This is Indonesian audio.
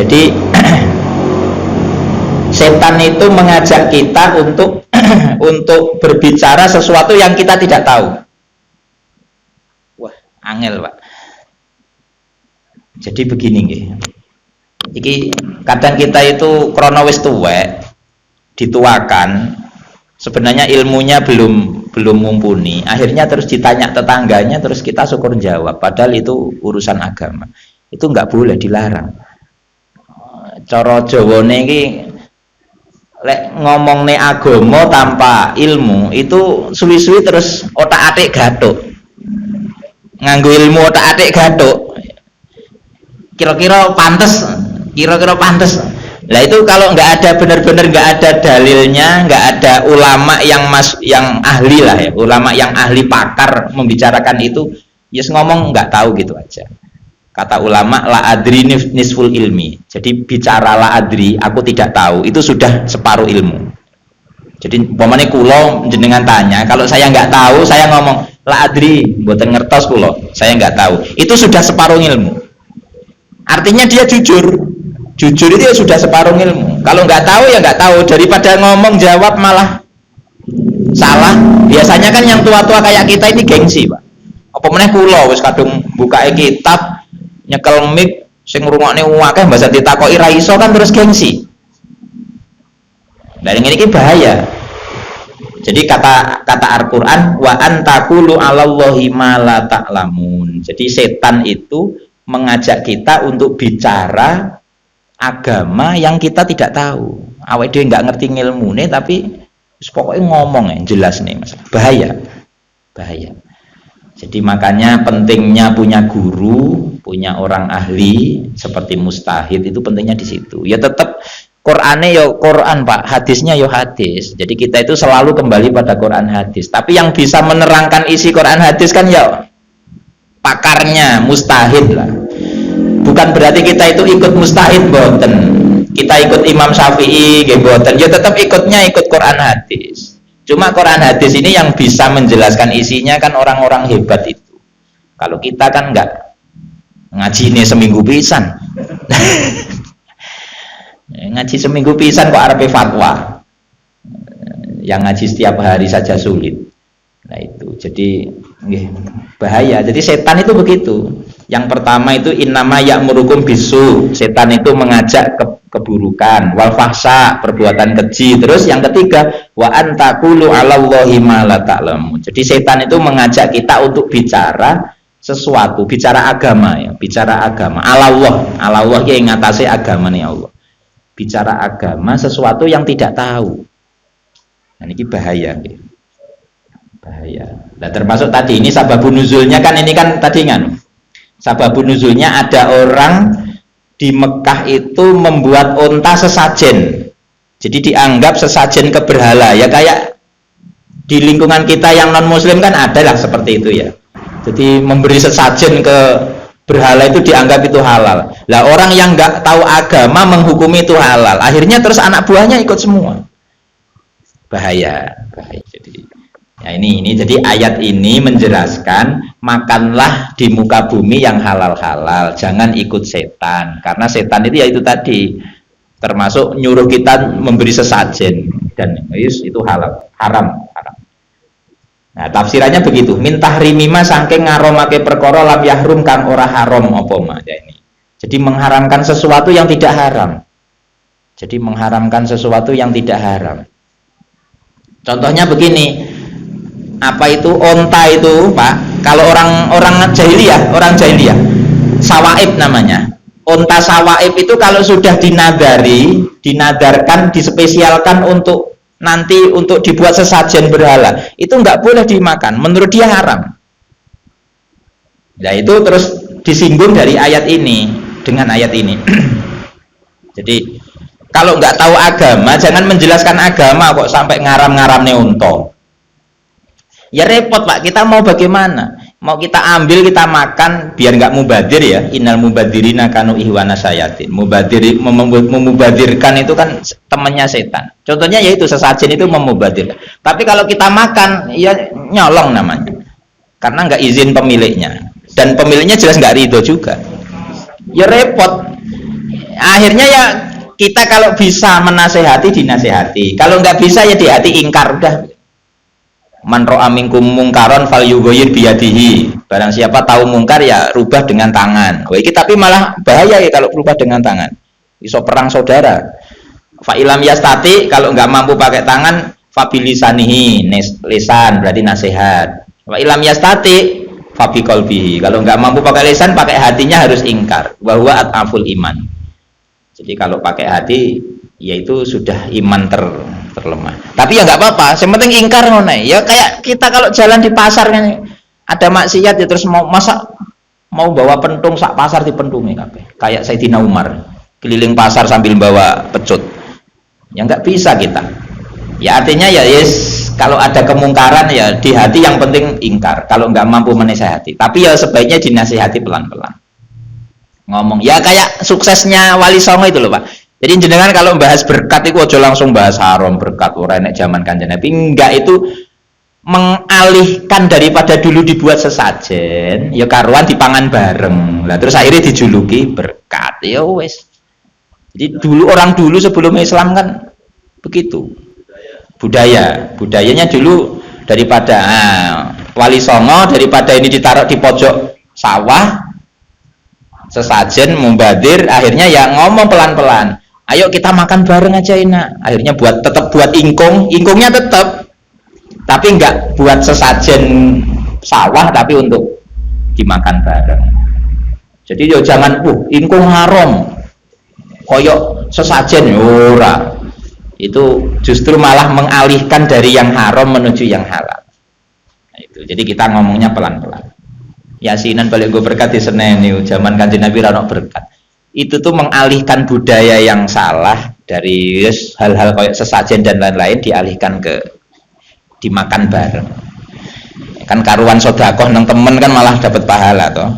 Jadi setan itu mengajak kita untuk untuk berbicara sesuatu yang kita tidak tahu. Wah, angel Pak. Jadi begini nggih. Iki kadang kita itu krono wis tuwek, dituakan, sebenarnya ilmunya belum mumpuni, akhirnya terus ditanya tetangganya, terus kita syukur jawab, padahal itu urusan agama. Itu nggak boleh, dilarang. Cara Jawane iki lek ngomongne agama tanpa ilmu itu suwi-suwi terus otak-atik gathuk. Nganggo ilmu otak-atik gathuk. Kira-kira pantes. Lah itu kalau nggak ada benar-benar nggak ada dalilnya, nggak ada ulama yang ahli lah ya, ulama yang ahli pakar membicarakan itu, yes ngomong nggak tahu gitu aja. Kata ulama la adri nisful ilmi. Jadi bicara la adri, aku tidak tahu, itu sudah separuh ilmu. Jadi umpamane kula jenengan tanya, kalau saya nggak tahu, saya ngomong la adri, mboten ngertos kula, saya nggak tahu. Itu sudah separuh ilmu. Artinya dia jujur itu ya sudah separuh ilmu. Kalau nggak tahu ya nggak tahu, daripada ngomong jawab malah salah. Biasanya kan yang tua-tua kayak kita ini gengsi Pak. Apa meneh kula wis kadung bukae kitab nyekel mic sing ngrungokne akeh bahasa ditakoki ra iso kan terus gengsi. Dari ini bahaya. Jadi kata Al-Qur'an wa antaqulu 'alallahi ma la ta'lamun. Jadi setan itu mengajak kita untuk bicara agama yang kita tidak tahu. Awake dhewe nggak ngerti ngilmune tapi pokoknya ngomong ya jelas nih Mas. Bahaya. Jadi makanya pentingnya punya guru, punya orang ahli seperti mustahid, itu pentingnya di situ. Ya tetap Qur'ane ya Qur'an Pak, hadisnya ya hadis. Jadi kita itu selalu kembali pada Qur'an hadis. Tapi yang bisa menerangkan isi Qur'an hadis kan ya pakarnya, mustahid lah. Bukan berarti kita itu ikut mustahid, boten. Kita ikut Imam Syafi'i, boten. Ya tetap ikut Quran hadis. Cuma Quran hadis ini yang bisa menjelaskan isinya kan orang-orang hebat itu. Kalau kita kan enggak, ngaji ini seminggu pisan. Ngaji seminggu pisan kok arepe fatwa. Yang ngaji setiap hari saja sulit. Nah itu, jadi bahaya. Jadi setan itu begitu. Yang pertama itu innama ya'murukum bisu, setan itu mengajak keburukan, wal fahsya, perbuatan keji. Terus yang ketiga wa antaqulu 'alallahi ma la ta'lamun. Jadi setan itu mengajak kita untuk bicara sesuatu, bicara agama ya, bicara agama. Allah yang ngatasi agama nih Allah. Bicara agama sesuatu yang tidak tahu. Nah ini bahaya gitu. Bahaya. Nah termasuk tadi ini sababun nuzulnya kan ini kan tadi kan sababun nuzulnya ada orang di Mekah itu membuat onta sesajen. Jadi dianggap sesajen ke berhala ya, kayak di lingkungan kita yang non muslim kan ada lah seperti itu ya. Jadi memberi sesajen ke berhala itu dianggap itu halal. Lah orang yang nggak tahu agama menghukumi itu halal. Akhirnya terus anak buahnya ikut semua. Bahaya. Jadi ya ini jadi ayat ini menjelaskan makanlah di muka bumi yang halal-halal, jangan ikut setan, karena setan itu ya itu tadi termasuk nyuruh kita memberi sesajen dan itu haram. Nah tafsirannya begitu, min tahrimima saking ngaromake perkara lam yahrum kang ora haram apa ya ini. Jadi mengharamkan sesuatu yang tidak haram. Jadi mengharamkan sesuatu yang tidak haram. Contohnya begini, apa itu onta itu Pak? Kalau orang jahiliyah, sawaib namanya. Onta sawaib itu kalau sudah dinadarkan, dispesialkan untuk nanti untuk dibuat sesajen berhala, itu nggak boleh dimakan. Menurut dia haram. Nah itu terus disinggung dari ayat ini dengan ayat ini. Jadi kalau nggak tahu agama, jangan menjelaskan agama kok sampai ngaram-ngaramnya unta. Ya repot Pak, kita mau bagaimana? Mau kita ambil, kita makan, biar nggak mubadir ya. Innal mubadirina kanu ihwana syayatin. Memubadirkan itu kan temannya setan. Contohnya yaitu sesajen itu memubadirkan. Tapi kalau kita makan, ya nyolong namanya. Karena nggak izin pemiliknya. Dan pemiliknya jelas nggak ridho juga. Ya repot. Akhirnya ya kita kalau bisa menasehati dinasehati, kalau nggak bisa ya di hati ingkar udah. Man ra'a minkum mungkaron falyughayyir biyadihi. Barang siapa tahu mungkar ya rubah dengan tangan. Oh, ini tapi malah bahaya ya kalau rubah dengan tangan. Iso perang saudara. Fa ilam yastati, kalau nggak mampu pakai tangan fabilisanihi, lisan berarti nasihat. Fa ilam yastati fabi qalbihi. Kalau nggak mampu pakai lisan, pakai hatinya harus ingkar. Wa huwa at'aful iman. Jadi kalau pakai hati yaitu sudah iman terlemah. Tapi ya nggak apa-apa, yang penting ingkar ngono. Ya kayak kita kalau jalan di pasar kan ada maksiat ya terus mau bawa pentung sak pasar dipentungi kabeh. Kayak Sayyidina Umar keliling pasar sambil bawa pecut. Ya nggak bisa kita. Ya artinya ya yes, kalau ada kemungkaran ya di hati yang penting ingkar. Kalau nggak mampu menasihati, tapi ya sebaiknya dinasihati pelan-pelan. Ngomong ya kayak suksesnya Wali Songo itu loh Pak. Jadi jenengan kalau bahas berkat itu aja langsung bahas haram berkat ora nek zaman Kanjeng Nabi, enggak, itu mengalihkan daripada dulu dibuat sesajen ya karuan dipangan bareng. Lah terus akhirnya dijuluki berkat. Ya wes. Jadi orang dulu sebelum Islam kan begitu. Budayanya dulu daripada Wali Songo daripada ini ditaruh di pojok sawah sesajen membadir, akhirnya ya ngomong pelan-pelan, ayo kita makan bareng aja enak. Akhirnya tetap buat ingkungnya tetap, tapi enggak buat sesajen sawah tapi untuk dimakan bareng. Jadi yo jangan ingkung haram koyok sesajen ora. Itu justru malah mengalihkan dari yang haram menuju yang halal. Nah, itu. Jadi kita ngomongnya pelan-pelan. Yasinan balik gue berkat di Senen nih, zaman Kanjeng Nabi rano berkat. Itu tuh mengalihkan budaya yang salah dari hal-hal kayak sesajen dan lain-lain dialihkan ke dimakan bareng. Kan karuan sedekah nang temen kan malah dapat pahala toh.